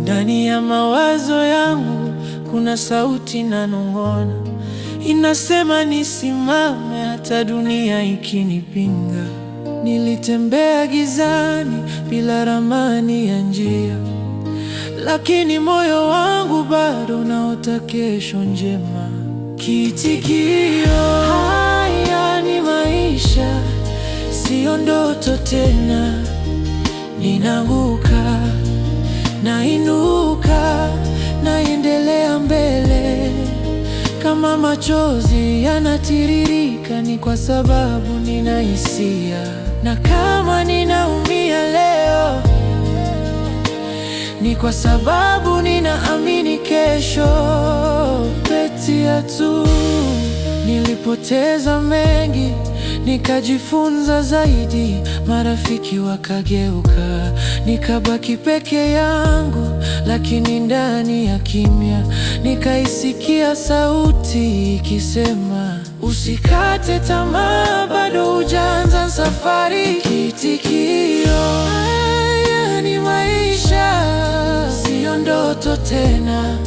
Ndani ya mawazo yangu kuna sauti inanong'ona, inasema nisimame hata dunia ikinipinga. Nilitembea gizani bila ramani ya njia, lakini moyo wangu bado unaota kesho njema. Kiitikio: haya ni maisha, sio ndoto tena. Ninaanguka, nainuka, naendelea mbele. Kama machozi yanatiririka, ni kwa sababu nina hisia. Na kama ninaumia leo, ni kwa sababu ninaamini kesho. Kupitia tu nilipoteza mengi, nikajifunza zaidi. Marafiki wakageuka, nikabaki peke yangu. Lakini ndani ya kimya nikaisikia sauti ikisema, usikate tamaa, bado hujaanza safari. Kiitikio: haya ni maisha, sio ndoto tena.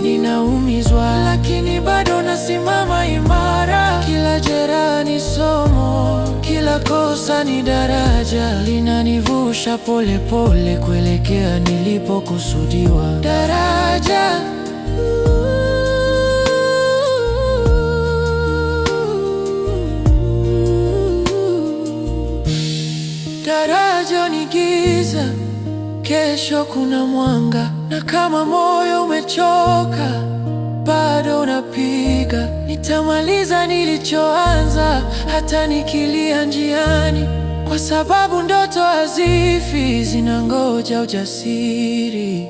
Ninaumizwa, lakini bado nasimama imara. Kila jeraha ni somo, kila kosa ni daraja. Linanivusha pole pole kuelekea nilipokusudiwa. Daraja daraja ni giza, kesho kuna mwanga. Na kama moyo umechoka, bado unapiga. Nitamaliza nilichoanza, hata nikilia njiani, kwa sababu ndoto hazifi, zinangoja ujasiri.